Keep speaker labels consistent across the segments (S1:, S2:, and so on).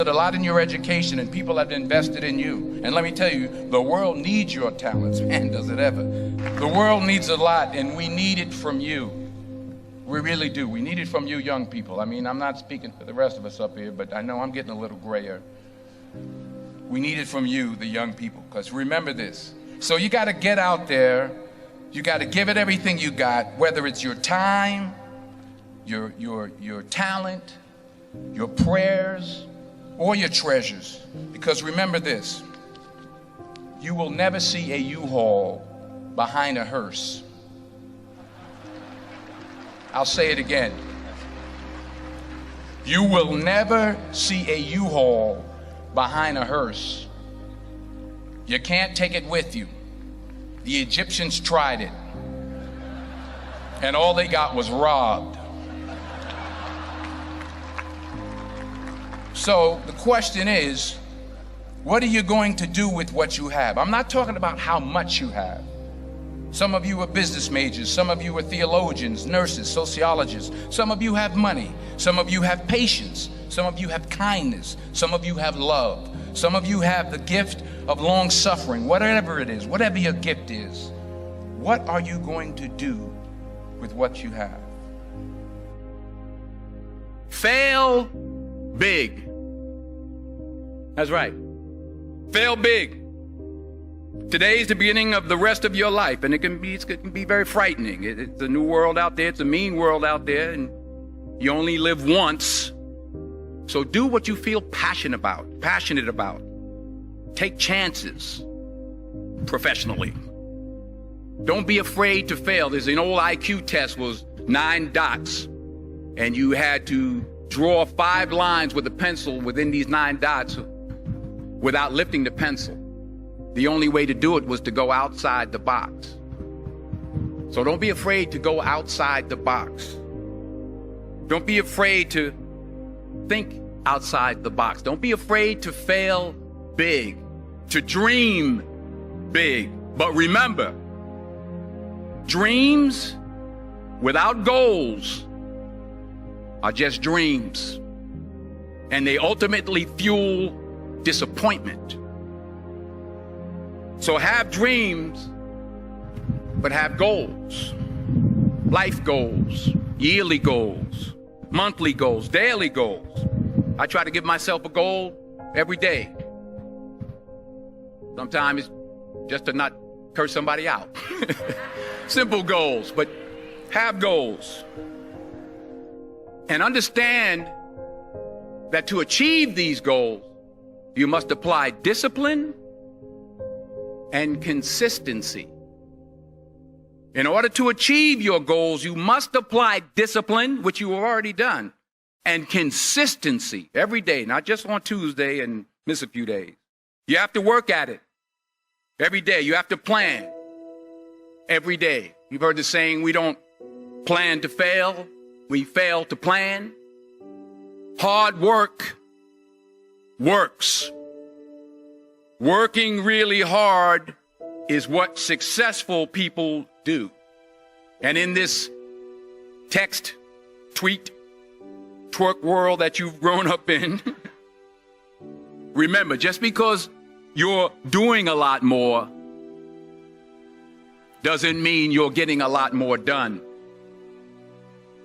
S1: a lot in your education, and people have invested in you. And let me tell you, the world needs your talents. Man, does it ever. The world needs a lot, and we need it from you. We really do. We need it from you young people. I mean, I'm not speaking for the rest of us up here, but I know I'm getting a little grayer. We need it from you, the young people, because remember this. So you got to get out there. You got to give it everything you got, whether it's your time, your talent, your prayers, or your treasures. Because remember this, you will never see a U-Haul behind a hearse. I'll say it again. You will never see a U-Haul behind a hearse. You can't take it with you. The Egyptians tried it, and all they got was robbed. So the question is, what are you going to do with what you have? I'm not talking about how much you have. Some of you are business majors, some of you are theologians, nurses, sociologists. Some of you have money, some of you have patience, some of you have kindness, some of you have love, some of you have the gift of long suffering. Whatever it is, whatever your gift is, what are you going to do with what you have?
S2: Fail big. That's right. Fail big. Today is the beginning of the rest of your life, and it can be very frightening. It's a new world out there. It's a mean world out there, and you only live once. So do what you feel passionate about. Take chances professionally. Don't be afraid to fail. There's an old IQ test, was 9 dots, and you had to draw 5 lines with a pencil within these 9 dots without lifting the pencil. The only way to do it was to go outside the box. So don't be afraid to go outside the box. Don't be afraid to think outside the box. Don't be afraid to fail big, to dream big. But remember, dreams without goals are just dreams, and they ultimately fuel disappointment. So have dreams, but have goals. Life goals, yearly goals, monthly goals, daily goals. I try to give myself a goal every day. Sometimes it's just to not curse somebody out. Simple goals, but have goals. And understand that to achieve these goals, you must apply discipline and consistency. In order to achieve your goals, you must apply discipline, which you have already done, and consistency every day, not just on Tuesday and miss a few days. You have to work at it every day. You have to plan every day. You've heard the saying, we don't plan to fail, we fail to plan. Hard work works. Working really hard is what successful people do. And in this text, tweet, twerk world that you've grown up in, remember, just because you're doing a lot more doesn't mean you're getting a lot more done.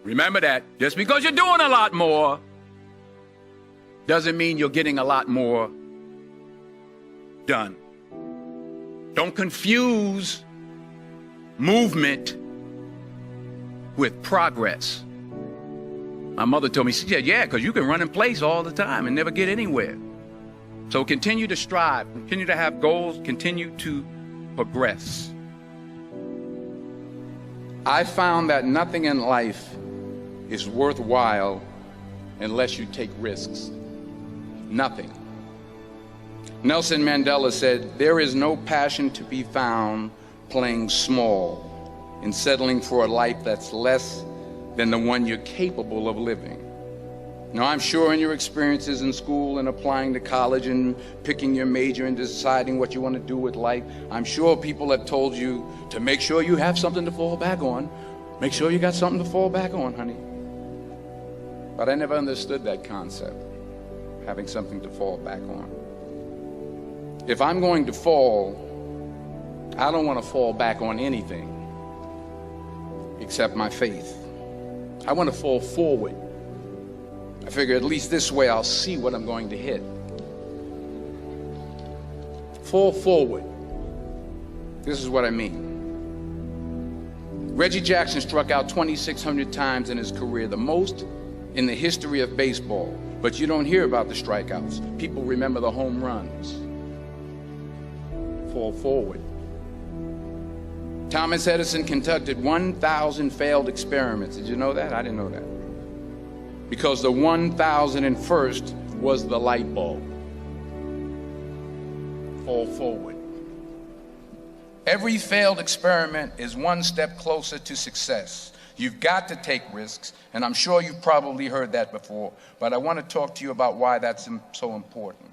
S2: Remember that. Just because you're doing a lot more doesn't mean you're getting a lot more done. Don't confuse movement with progress. My mother told me, she said, yeah, because you can run in place all the time and never get anywhere. So continue to strive, continue to have goals, continue to progress. I found that nothing in life is worthwhile unless you take risks. Nothing. Nelson Mandela said, there is no passion to be found playing small and settling for a life that's less than the one you're capable of living. Now, I'm sure in your experiences in school and applying to college and picking your major and deciding what you want to do with life, I'm sure people have told you to make sure you have something to fall back on. Make sure you got something to fall back on, honey. But I never understood that concept.
S1: having something to fall back on. If I'm going to fall, I don't want to fall back on anything except my faith. I want to fall forward. I figure at least this way I'll see what I'm going to hit. Fall forward. This is what I mean. Reggie Jackson struck out 2,600 times in his career, the most in the history of baseball. But you don't hear about the strikeouts. People remember the home runs. Fall forward. Thomas Edison conducted 1,000 failed experiments. Did you know that? I didn't know that. Because the 1,001st was the light bulb. Fall forward. Every failed experiment is one step closer to success. You've got to take risks, and I'm sure you've probably heard that before, but I want to talk to you about why that's so important.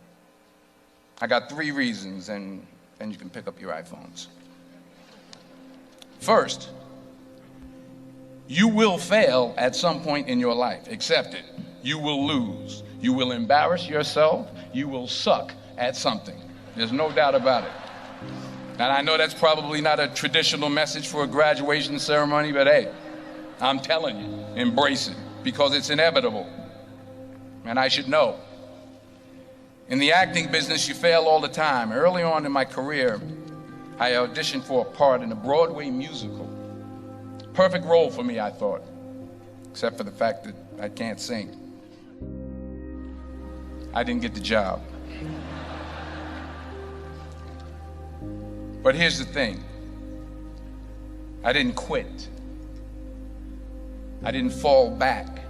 S1: I got 3 reasons, and then you can pick up your iPhones. First, you will fail at some point in your life. Accept it. You will lose. You will embarrass yourself. You will suck at something. There's no doubt about it. And I know that's probably not a traditional message for a graduation ceremony, but hey, I'm telling you, embrace it, because it's inevitable. And I should know. In the acting business, you fail all the time. Early on in my career, I auditioned for a part in a Broadway musical. Perfect role for me, I thought, except for the fact that I can't sing. I didn't get the job. But here's the thing. I didn't quit. I didn't fall back.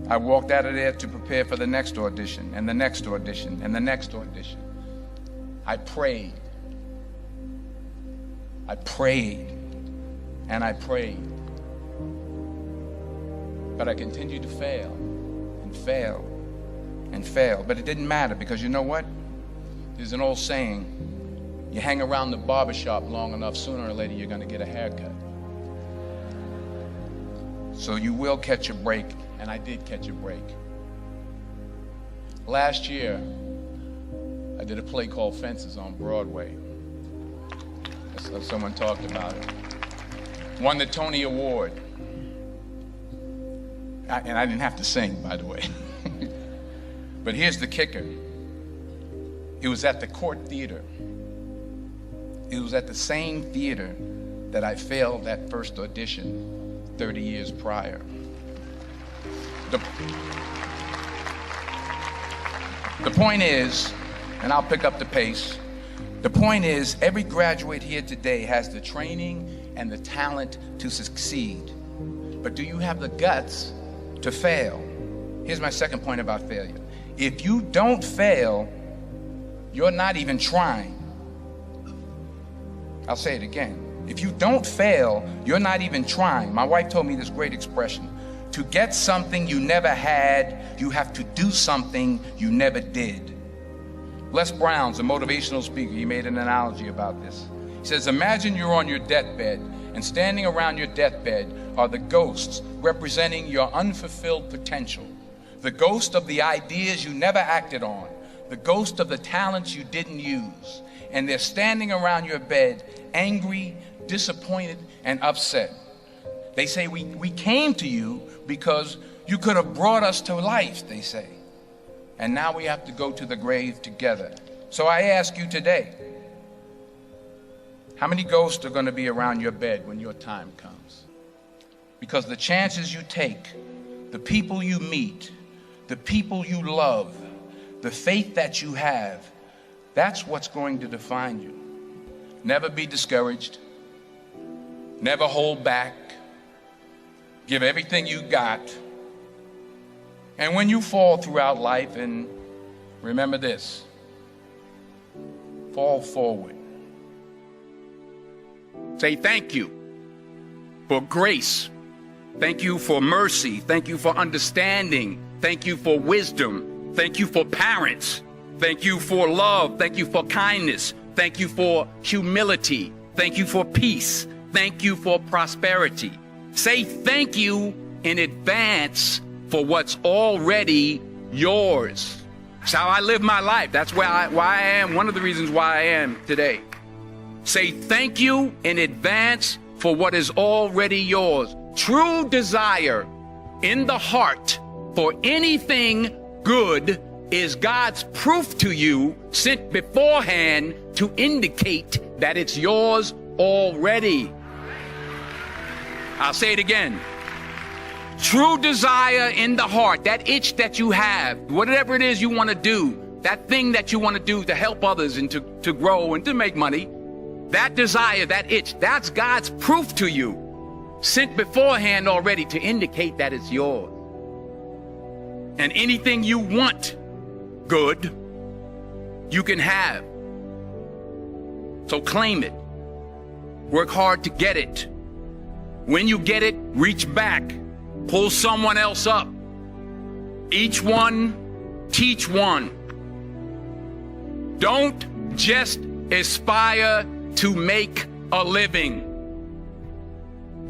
S1: I walked out of there to prepare for the next audition, and the next audition, and the next audition. I prayed. I prayed, and I prayed. But I continued to fail, and fail, and fail. But it didn't matter, because you know what? There's an old saying, you hang around the barbershop long enough, sooner or later you're going to get a haircut. So you will catch a break, and I did catch a break. Last year, I did a play called Fences on Broadway. So someone talked about it. Won the Tony Award. And I didn't have to sing, by the way. But here's the kicker. It was at the Court Theater. It was at the same theater that I failed that first audition 30 years prior. The point is, and I'll pick up the pace, the point is, every graduate here today has the training and the talent to succeed. But do you have the guts to fail? Here's my second point about failure. If you don't fail, you're not even trying. I'll say it again. If you don't fail, you're not even trying. My wife told me this great expression. To get something you never had, you have to do something you never did. Les Brown's a motivational speaker. He made an analogy about this. He says, imagine you're on your deathbed, and standing around your deathbed are the ghosts representing your unfulfilled potential. The ghost of the ideas you never acted on. The ghost of the talents you didn't use. And they're standing around your bed, angry, disappointed, and upset. They say, we came to you because you could have brought us to life, they say. And now we have to go to the grave together. So I ask you today, how many ghosts are going to be around your bed when your time comes? Because the chances you take, the people you meet, the people you love, the faith that you have, that's what's going to define you. Never be discouraged. Never hold back. Give everything you got. And when you fall throughout life, and remember this, fall forward.
S2: Say thank you for grace. Thank you for mercy. Thank you for understanding. Thank you for wisdom. Thank you for parents. Thank you for love. Thank you for kindness. Thank you for humility. Thank you for peace. Thank you for prosperity. Say thank you in advance for what's already yours. It's how I live my life. That's why I am, one of the reasons why I am today. Say thank you in advance for what is already yours. True desire in the heart for anything good is God's proof to you, sent beforehand to indicate that it's yours already. I'll say it again. True desire in the heart, that itch that you have, whatever it is you want to do, that thing that you want to do to help others and to grow and to make money, that desire, that itch, that's God's proof to you, sent beforehand already to indicate that it's yours. And anything you want good, you can have. So claim it. Work hard to get it. When you get it, reach back. Pull someone else up. Each one, teach one. Don't just aspire to make a living.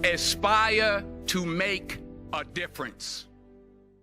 S2: Aspire to make a difference.